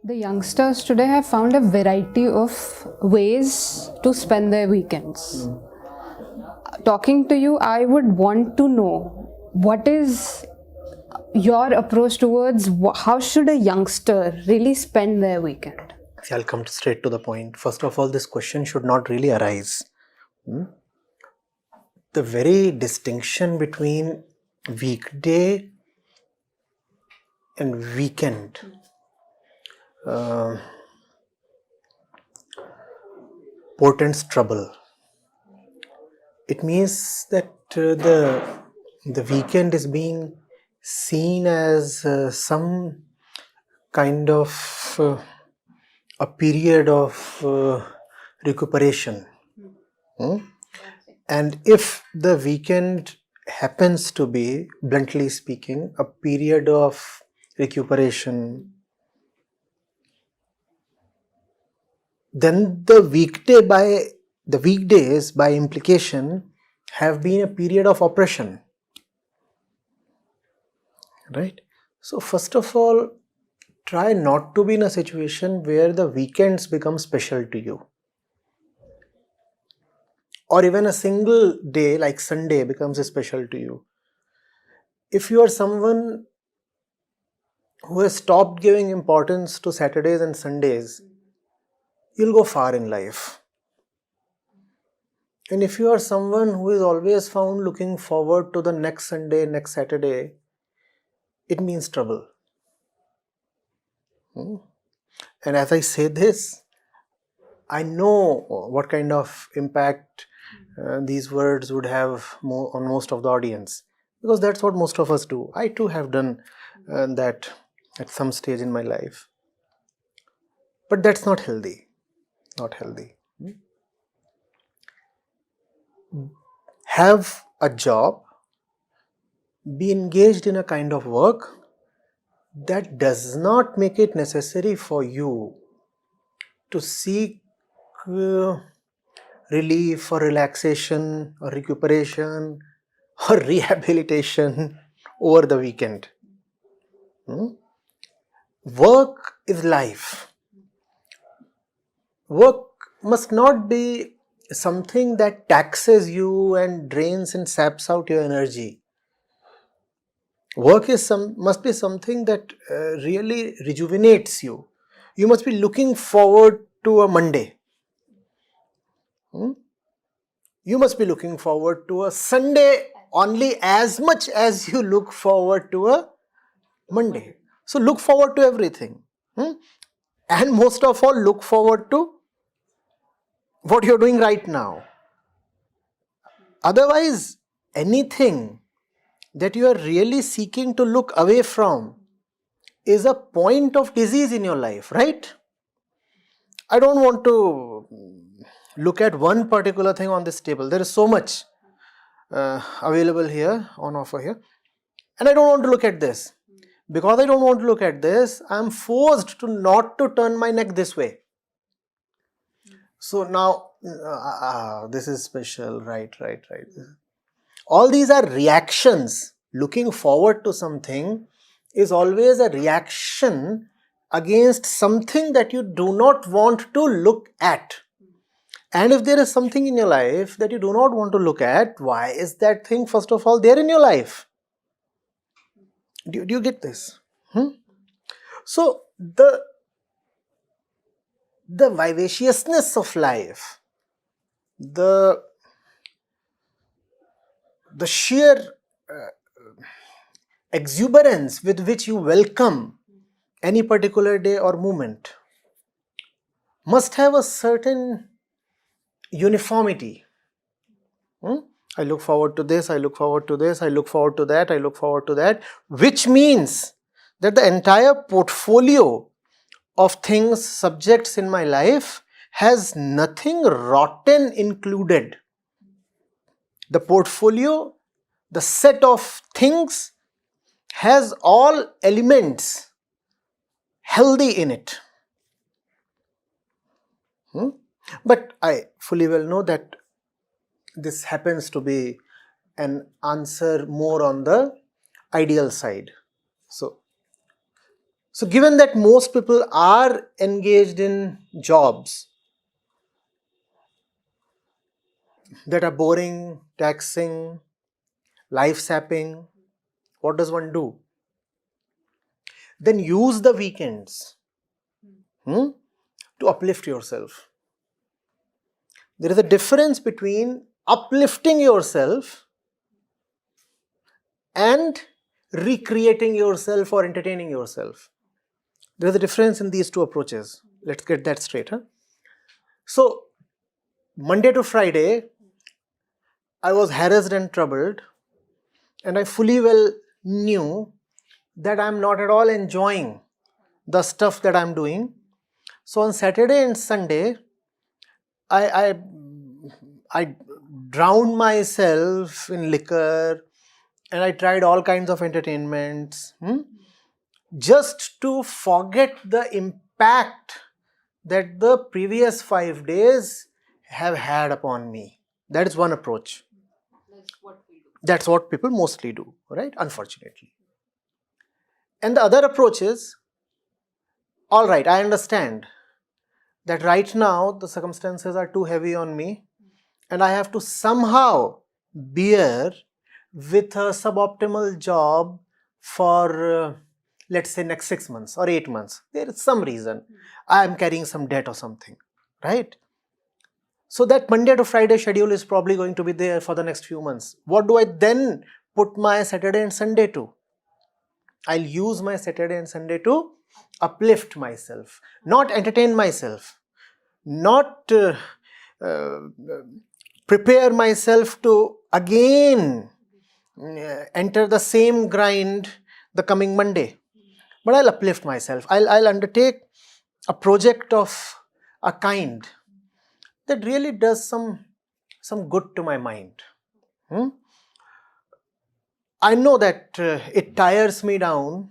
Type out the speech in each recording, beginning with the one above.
The youngsters today have found a variety of ways to spend their weekends. Talking to you, I would want to know what is your approach towards how should a youngster really spend their weekend? See, I'll come straight to the point. First of all, this question should not really arise. The very distinction between weekday and weekend portends trouble. It means that the weekend is being seen as some kind of a period of recuperation. And if the weekend happens to be, bluntly speaking, a period of recuperation, then the weekdays by implication have been a period of oppression. Right? So first of all, try not to be in a situation where the weekends become special to you. Or even a single day like Sunday becomes special to you. If you are someone who has stopped giving importance to Saturdays and Sundays, you'll go far in life. And if you are someone who is always found looking forward to the next Sunday, next Saturday, it means trouble. And as I say this, I know what kind of impact these words would have on most of the audience, because that's what most of us do. I too have done that at some stage in my life. But that's not healthy. Not healthy. Have a job, be engaged in a kind of work that does not make it necessary for you to seek relief or relaxation or recuperation or rehabilitation over the weekend. Work is life. Work must not be something that taxes you and drains and saps out your energy. Work must be something that really rejuvenates you. You must be looking forward to a Monday. You must be looking forward to a Sunday only as much as you look forward to a Monday. So look forward to everything. And most of all, look forward to what you're doing right now. Otherwise, anything that you are really seeking to look away from is a point of disease in your life, right? I don't want to look at one particular thing on this table. There is so much available here, on offer here. And I don't want to look at this. Because I don't want to look at this, I am forced to not to turn my neck this way. So now, this is special, right. All these are reactions. Looking forward to something is always a reaction against something that you do not want to look at. And if there is something in your life that you do not want to look at, why is that thing first of all there in your life? Do you get this? So the vivaciousness of life, the sheer exuberance with which you welcome any particular day or moment must have a certain uniformity. I look forward to this, I look forward to this, I look forward to that, I look forward to that, which means that the entire portfolio of things, subjects in my life has nothing rotten included. The portfolio, the set of things has all elements healthy in it. But I fully well know that this happens to be an answer more on the ideal side. So given that most people are engaged in jobs that are boring, taxing, life sapping, what does one do? Then use the weekends to uplift yourself. There is a difference between uplifting yourself and recreating yourself or entertaining yourself. There is a difference in these two approaches. Let's get that straight. So, Monday to Friday, I was harassed and troubled, and I fully well knew that I'm not at all enjoying the stuff that I'm doing. So on Saturday and Sunday, I drowned myself in liquor, and I tried all kinds of entertainments, just to forget the impact that the previous 5 days have had upon me. That is one approach. That's what people mostly do, right? Unfortunately. And the other approach is, all right, I understand that right now the circumstances are too heavy on me and I have to somehow bear with a suboptimal job for let's say next 6 months or 8 months. There is some reason. I am carrying some debt or something, right? So that Monday to Friday schedule is probably going to be there for the next few months. What do I then put my Saturday and Sunday to? I'll use my Saturday and Sunday to uplift myself, not entertain myself, not prepare myself to again enter the same grind the coming Monday. But I'll uplift myself. I'll undertake a project of a kind that really does some good to my mind. I know that it tires me down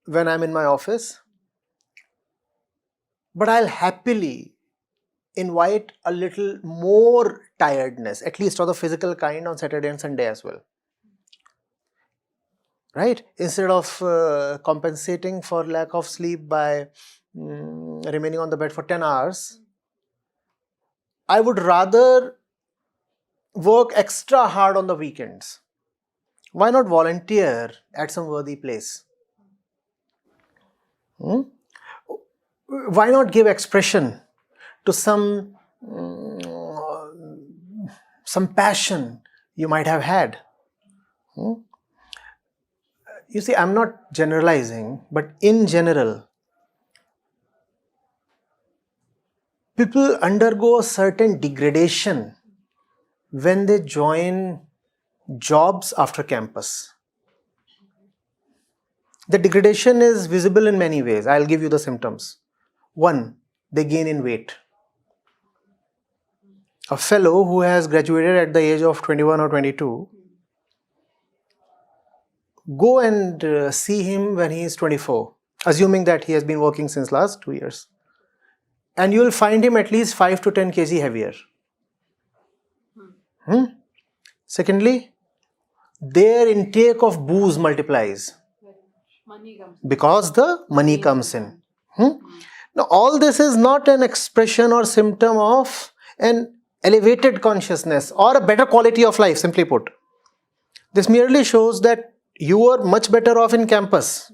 when I'm in my office, but I'll happily invite a little more tiredness, at least of the physical kind, on Saturday and Sunday as well. Right? Instead of compensating for lack of sleep by remaining on the bed for 10 hours, I would rather work extra hard on the weekends. Why not volunteer at some worthy place? Why not give expression to some passion you might have had? You see, I'm not generalizing, but in general, people undergo a certain degradation when they join jobs after campus. The degradation is visible in many ways. I'll give you the symptoms. One, they gain in weight. A fellow who has graduated at the age of 21 or 22, go and see him when he is 24, assuming that he has been working since last 2 years. And you will find him at least 5 to 10 kg heavier. Secondly, their intake of booze multiplies because the money comes in. Now, all this is not an expression or symptom of an elevated consciousness or a better quality of life, simply put. This merely shows that you are much better off in campus.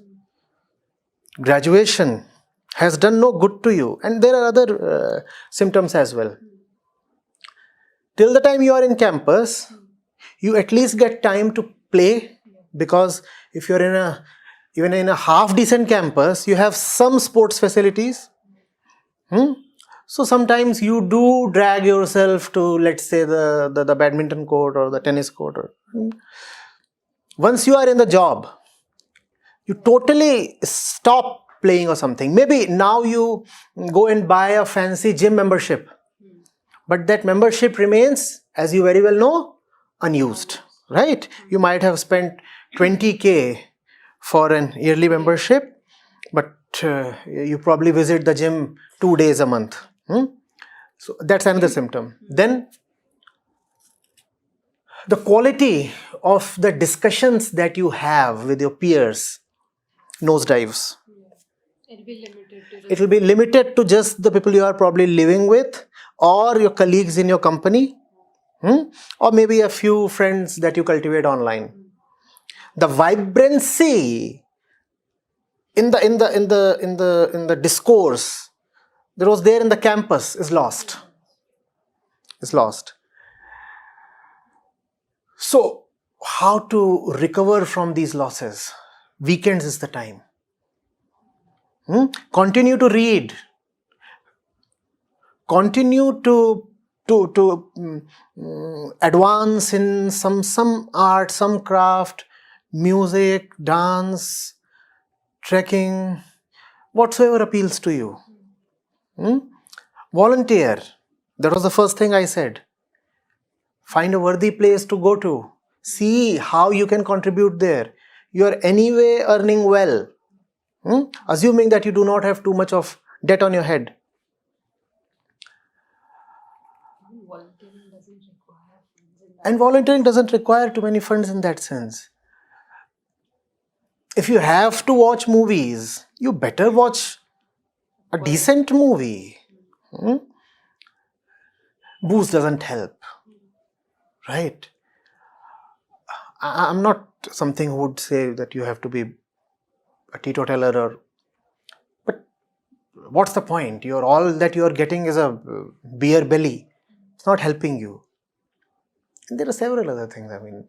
Graduation has done no good to you, and there are other symptoms as well. Till the time you are in campus, you at least get time to play, because if you're even in a half decent campus, you have some sports facilities. So sometimes you do drag yourself to, let's say, the badminton court or the tennis court. Once you are in the job, you totally stop playing or something. Maybe now you go and buy a fancy gym membership, but that membership remains, as you very well know, unused, right? You might have spent 20K for an yearly membership, but you probably visit the gym 2 days a month. So that's another symptom. Then the quality of the discussions that you have with your peers nosedives. It'll be limited to It will be limited to just the people you are probably living with or your colleagues in your company, or maybe a few friends that you cultivate online. The vibrancy in the discourse that was there in the campus is lost. Is lost. So, how to recover from these losses? Weekends is the time. Continue to read. Continue to advance in some art, some craft, music, dance, trekking, whatsoever appeals to you. Volunteer. That was the first thing I said. Find a worthy place to go to. See how you can contribute there. You are anyway earning well. Assuming that you do not have too much of debt on your head. And volunteering doesn't require too many funds in that sense. If you have to watch movies, you better watch a decent movie. Booze doesn't help. Right? I'm not something who would say that you have to be a teetotaler, but what's the point? All that you're getting is a beer belly. It's not helping you. And there are several other things. I mean,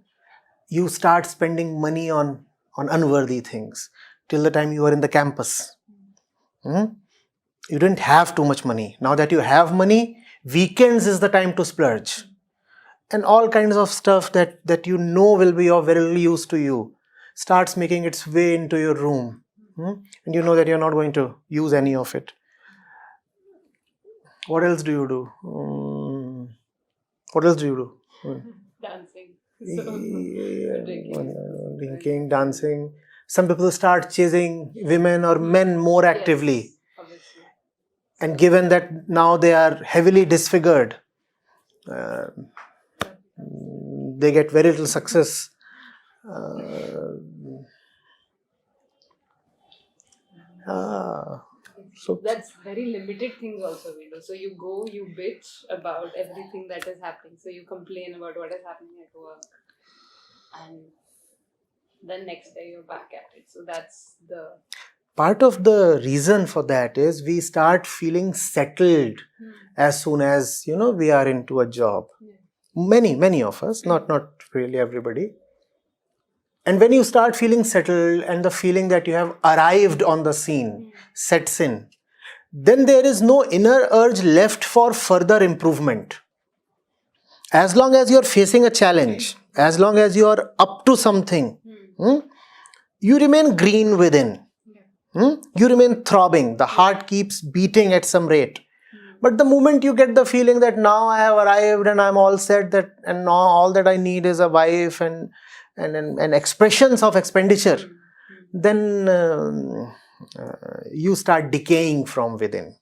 you start spending money on unworthy things till the time you are in the campus. You didn't have too much money. Now that you have money, weekends is the time to splurge. And all kinds of stuff that you know will be of very use to you starts making its way into your room. And you know that you're not going to use any of it. What else do you do? What else do you do? dancing. Drinking, dancing. Some people start chasing women or men more actively. Yes, obviously. And given that now they are heavily disfigured, they get very little success. So that's very limited things also we do. So you go, you bitch about everything that is happening. So you complain about what is happening at work, and then next day you're back at it. So that's the part of the reason for that is we start feeling settled as soon as we are into a job. Many of us, not really everybody. And when you start feeling settled and the feeling that you have arrived on the scene sets in, then there is no inner urge left for further improvement. As long as you are facing a challenge, as long as you are up to something, you remain green within. You remain throbbing. The heart keeps beating at some rate. But the moment you get the feeling that now I have arrived and I'm all set, and now all that I need is a wife and expressions of expenditure, then you start decaying from within.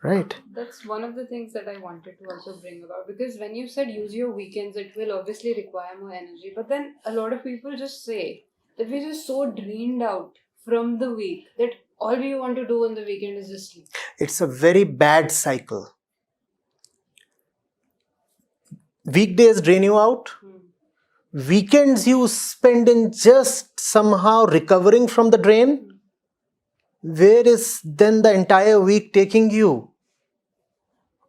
Right? That's one of the things that I wanted to also bring about, because when you said use your weekends, it will obviously require more energy. But then a lot of people just say that we're just so drained out from the week that all we want to do on the weekend is just sleep. It's a very bad cycle. Weekdays drain you out. Weekends you spend in just somehow recovering from the drain. Where is then the entire week taking you?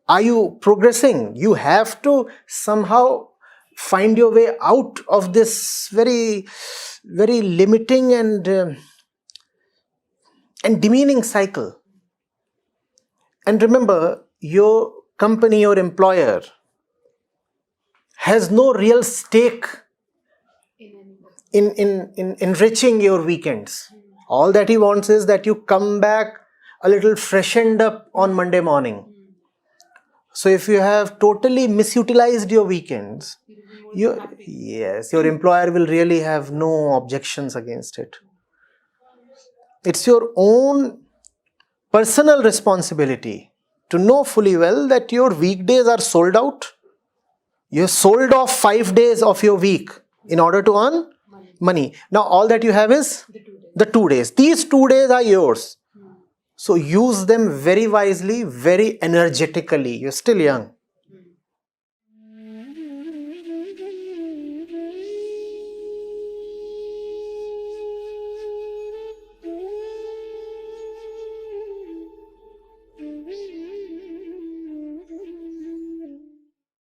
Are you progressing? You have to somehow find your way out of this very, very limiting and demeaning cycle. And remember, your company, your employer has no real stake in enriching your weekends. All that he wants is that you come back a little freshened up on Monday morning. So if you have totally misutilized your weekends, your employer will really have no objections against it. It's your own personal responsibility to know fully well that your weekdays are sold out. You're sold off 5 days of your week in order to earn money. Now all that you have is the 2 days. These 2 days are yours. So use them very wisely, very energetically. You're still young.